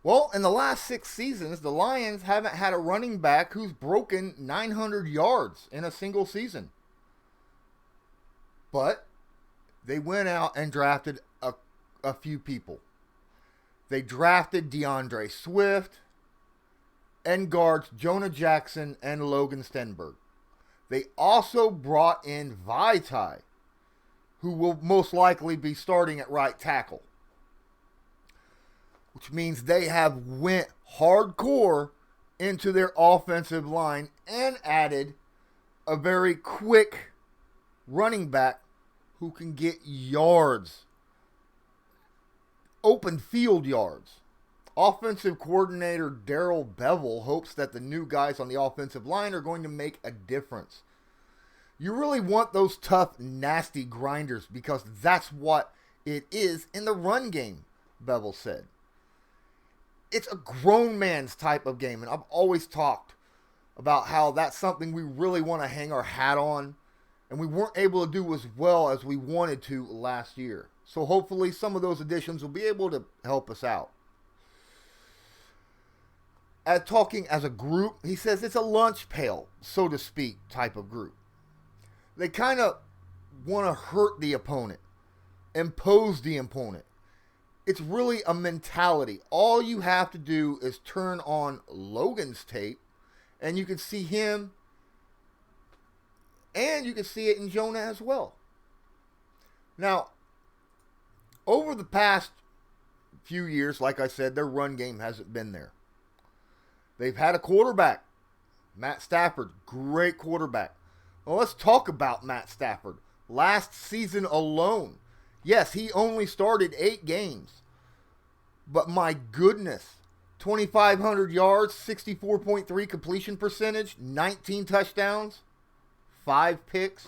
Well, in the last 6 seasons, the Lions haven't had a running back who's broken 900 yards in a single season. But they went out and drafted a few people. They drafted DeAndre Swift and guards Jonah Jackson and Logan Stenberg. They also brought in Vaitai, who will most likely be starting at right tackle. Which means they have went hardcore into their offensive line and added a very quick running back who can get yards, open field yards. Offensive coordinator Darrell Bevell hopes that the new guys on the offensive line are going to make a difference. You really want those tough, nasty grinders because that's what it is in the run game, Bevell said. It's a grown man's type of game, and I've always talked about how that's something we really want to hang our hat on, and we weren't able to do as well as we wanted to last year. So hopefully some of those additions will be able to help us out. Talking as a group, he says it's a lunch pail, so to speak, type of group. They kind of want to hurt the opponent, impose the opponent. It's really a mentality. All you have to do is turn on Logan's tape, and you can see him, and you can see it in Jonah as well. Now, over the past few years, like I said, their run game hasn't been there. They've had a quarterback, Matt Stafford, great quarterback. Well, let's talk about Matt Stafford. Last season alone, yes, he only started 8 games. But my goodness, 2,500 yards, 64.3 completion percentage, 19 touchdowns, 5 picks,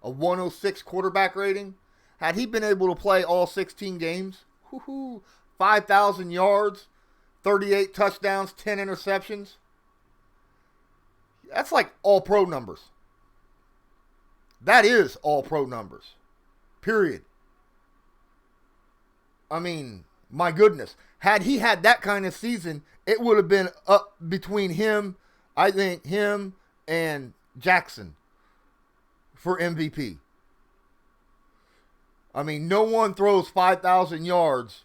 a 106 quarterback rating. Had he been able to play all 16 games, 5,000 yards, 38 touchdowns, 10 interceptions. That's like all pro numbers. That is all pro numbers. Period. I mean, my goodness. Had he had that kind of season, it would have been up between him, I think, him and Jackson for MVP. I mean, no one throws 5,000 yards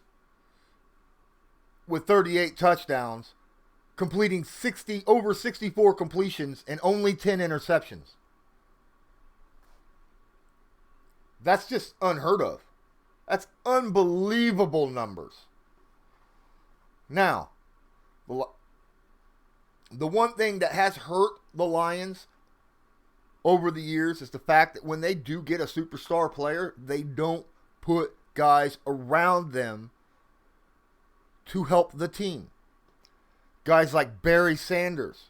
with 38 touchdowns, completing over 64 completions and only 10 interceptions. That's just unheard of. That's unbelievable numbers. Now, the one thing that has hurt the Lions over the years is the fact that when they do get a superstar player, they don't put guys around them to help the team. Guys like Barry Sanders.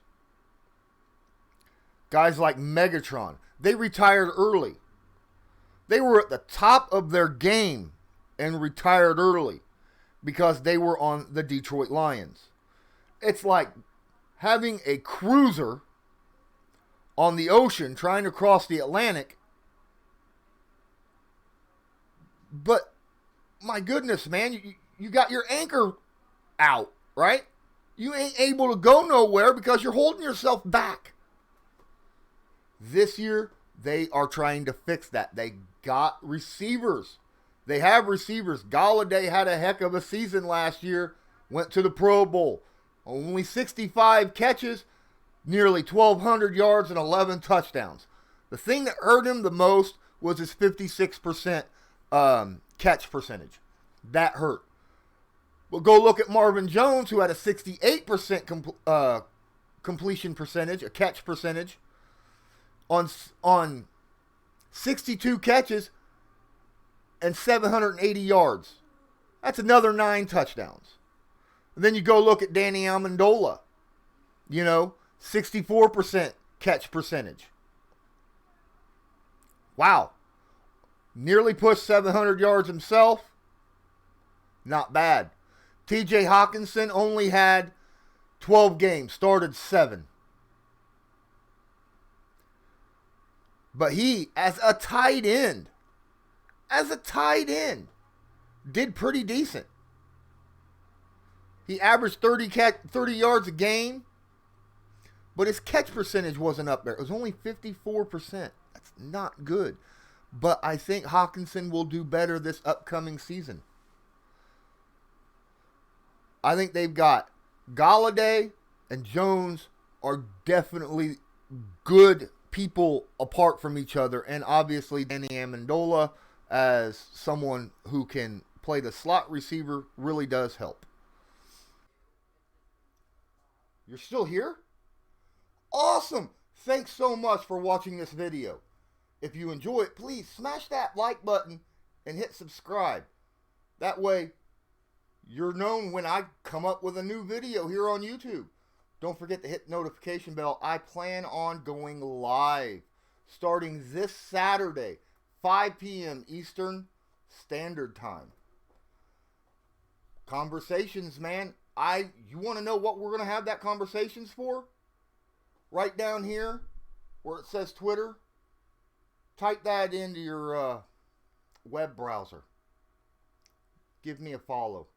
Guys like Megatron. They retired early. They were at the top of their game and retired early because they were on the Detroit Lions. It's like having a cruiser on the ocean trying to cross the Atlantic. But my goodness, man, you got your anchor out, right? You ain't able to go nowhere because you're holding yourself back. This year, they are trying to fix that. They got receivers. They have receivers. Galladay had a heck of a season last year. Went to the Pro Bowl. Only 65 catches, nearly 1,200 yards, and 11 touchdowns. The thing that hurt him the most was his 56% catch percentage. That hurt. But go look at Marvin Jones, who had a 68% completion percentage, a catch percentage, on 62 catches and 780 yards. That's another 9 touchdowns. And then you go look at Danny Amendola. 64% catch percentage. Wow. Nearly pushed 700 yards himself. Not bad. TJ Hawkinson only had 12 games, started 7. But he, as a tight end, did pretty decent. He averaged 30 yards a game, but his catch percentage wasn't up there. It was only 54%. That's not good. But I think Hawkinson will do better this upcoming season. I think they've got Galladay and Jones are definitely good people apart from each other. And obviously Danny Amendola as someone who can play the slot receiver really does help. You're still here? Awesome! Thanks so much for watching this video. If you enjoy it, please smash that like button and hit subscribe. That way, you're known when I come up with a new video here on YouTube. Don't forget to hit the notification bell. I plan on going live starting this Saturday, 5 p.m. Eastern Standard Time. Conversations, man. You want to know what we're going to have that conversations for? Right down here where it says Twitter. Type that into your web browser. Give me a follow.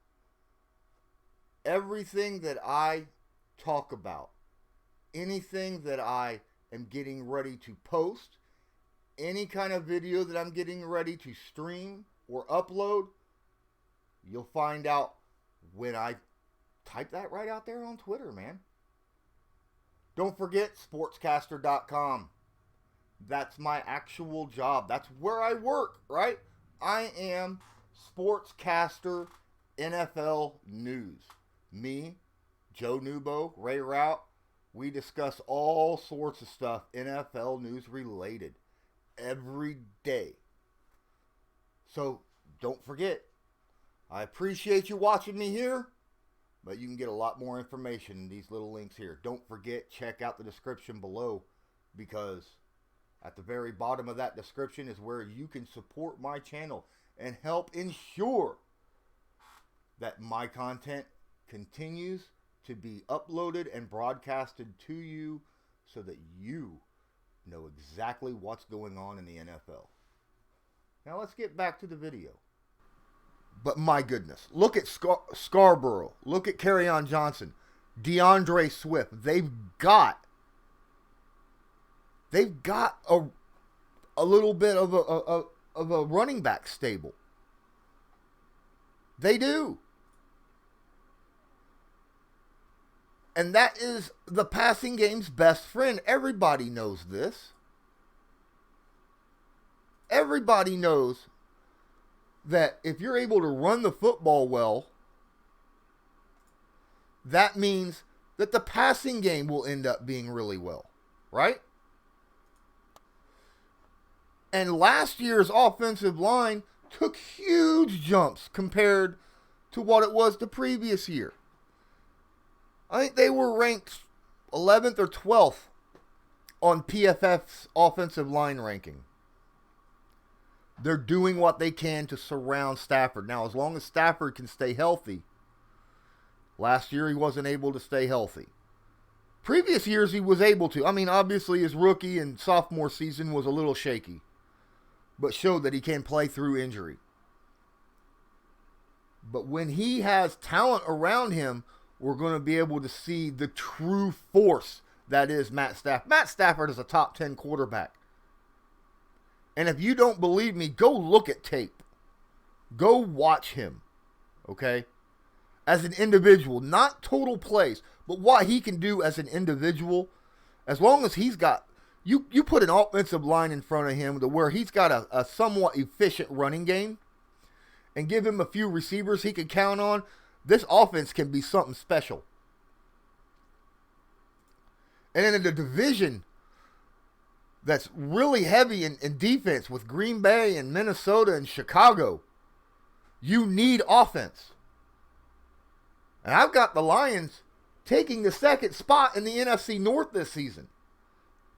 Everything that I talk about, anything that I am getting ready to post, any kind of video that I'm getting ready to stream or upload, you'll find out when I type that right out there on Twitter, man. Don't forget sportscaster.com. That's my actual job. That's where I work, right? I am Sportscaster NFL News. Me, Joe Nubo, Ray Rout, we discuss all sorts of stuff NFL news related every day. So don't forget, I appreciate you watching me here, but you can get a lot more information in these little links here. Don't forget, check out the description below, because at the very bottom of that description is where you can support my channel and help ensure that my content continues to be uploaded and broadcasted to you so that you know exactly what's going on in the NFL. Now let's get back to the video. But my goodness, look at Scarborough. Look at Kerryon Johnson. DeAndre Swift. They've got a little bit of a running back stable. They do. And that is the passing game's best friend. Everybody knows this. Everybody knows that if you're able to run the football well, that means that the passing game will end up being really well, right? And last year's offensive line took huge jumps compared to what it was the previous year. I think they were ranked 11th or 12th on PFF's offensive line ranking. They're doing what they can to surround Stafford. Now, as long as Stafford can stay healthy, last year he wasn't able to stay healthy. Previous years he was able to. I mean, obviously his rookie and sophomore season was a little shaky, but showed that he can play through injury. But when he has talent around him, we're going to be able to see the true force that is Matt Stafford. Matt Stafford is a top 10 quarterback. And if you don't believe me, go look at tape. Go watch him, okay? As an individual, not total plays, but what he can do as an individual. As long as he's got, you put an offensive line in front of him to where he's got a somewhat efficient running game and give him a few receivers he can count on, this offense can be something special. And in a division that's really heavy in defense with Green Bay and Minnesota and Chicago, you need offense. And I've got the Lions taking the second spot in the NFC North this season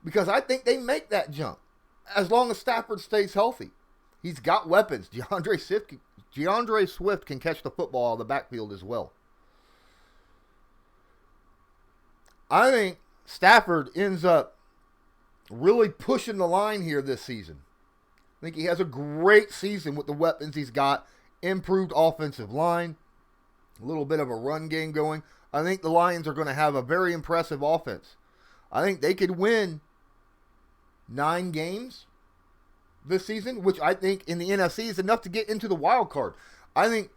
because I think they make that jump as long as Stafford stays healthy. He's got weapons. DeAndre Swift can catch the football out of the backfield as well. I think Stafford ends up really pushing the line here this season. I think he has a great season with the weapons he's got. Improved offensive line. a little bit of a run game going. I think the Lions are going to have a very impressive offense. I think they could win 9 games this season, which I think in the NFC is enough to get into the wild card. I think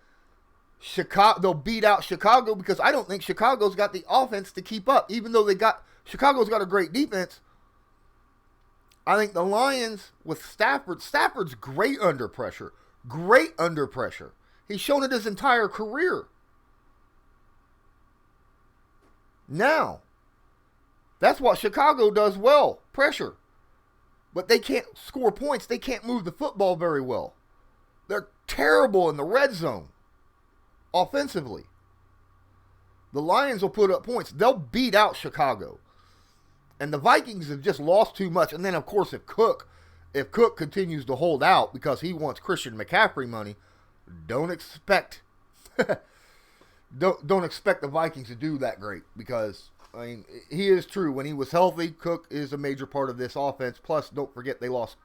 they'll beat out Chicago because I don't think Chicago's got the offense to keep up. Even though Chicago's got a great defense, I think the Lions with Stafford's great under pressure. Great under pressure. He's shown it his entire career. Now, that's what Chicago does well, pressure. But they can't score points. They can't move the football very well. They're terrible in the red zone, offensively. The Lions will put up points. They'll beat out Chicago. And the Vikings have just lost too much. And then, of course, if Cook continues to hold out because he wants Christian McCaffrey money, don't expect don't expect the Vikings to do that great, because I mean, he is true. When he was healthy, Cook is a major part of this offense. Plus, don't forget they lost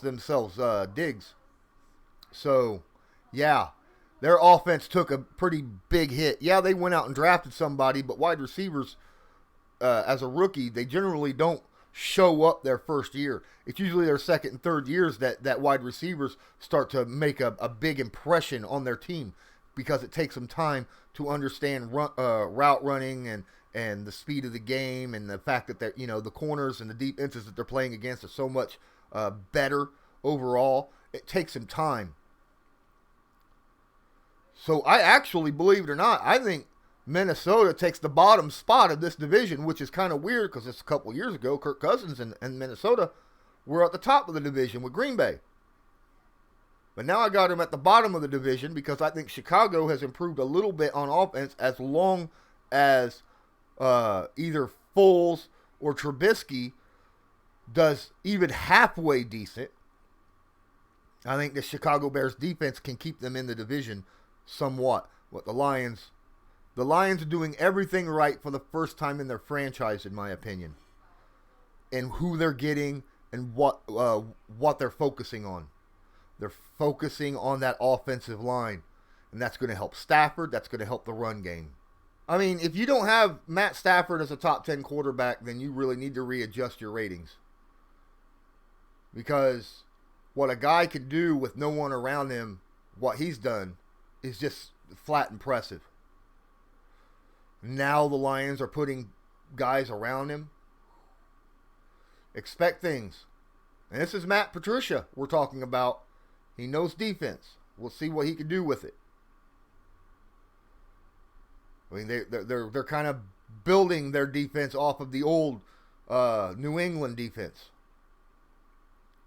themselves Diggs. So, yeah, their offense took a pretty big hit. Yeah, they went out and drafted somebody, but wide receivers, as a rookie, they generally don't show up their first year. It's usually their second and third years that wide receivers start to make a big impression on their team, because it takes them time to understand route running and the speed of the game, and the fact that they're, the corners and the deep inches that they're playing against are so much better overall. It takes them time. So I actually, believe it or not, I think Minnesota takes the bottom spot of this division, which is kind of weird because it's a couple years ago, Kirk Cousins and Minnesota were at the top of the division with Green Bay. But now I got them at the bottom of the division because I think Chicago has improved a little bit on offense, as long as either Foles or Trubisky does even halfway decent. I think the Chicago Bears defense can keep them in the division somewhat. What the Lions are doing everything right for the first time in their franchise, in my opinion, and who they're getting and what they're focusing on. They're focusing on that offensive line, and that's going to help Stafford. That's going to help the run game. I mean, if you don't have Matt Stafford as a top 10 quarterback, then you really need to readjust your ratings, because what a guy can do with no one around him, what he's done, is just flat impressive. Now the Lions are putting guys around him. Expect things. And this is Matt Patricia we're talking about. He knows defense. We'll see what he can do with it. I mean, they're kind of building their defense off of the old New England defense.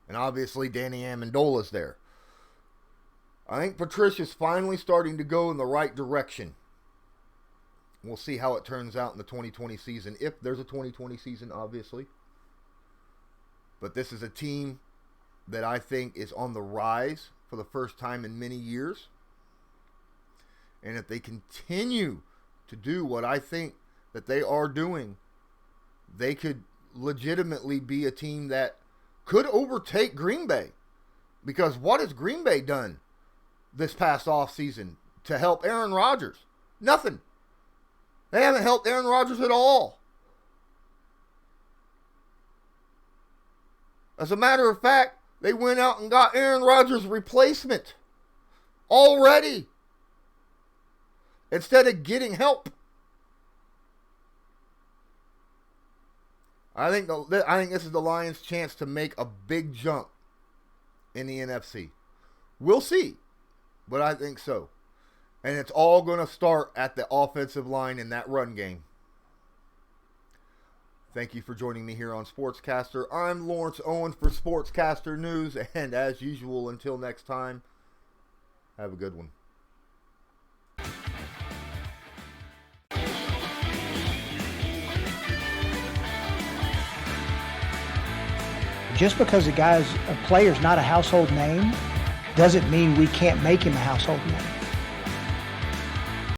And obviously Danny Amendola's there. I think Patricia's finally starting to go in the right direction. We'll see how it turns out in the 2020 season, if there's a 2020 season, obviously. But this is a team that I think is on the rise for the first time in many years. And if they continue to do what I think that they are doing, they could legitimately be a team that could overtake Green Bay. Because what has Green Bay done this past offseason to help Aaron Rodgers? Nothing. They haven't helped Aaron Rodgers at all. As a matter of fact, they went out and got Aaron Rodgers' replacement already, instead of getting help. I think this is the Lions' chance to make a big jump in the NFC. We'll see, but I think so. And it's all going to start at the offensive line in that run game. Thank you for joining me here on Sportscaster. I'm Lawrence Owen for Sportscaster News. And as usual, until next time, have a good one. Just because a player's not a household name doesn't mean we can't make him a household name.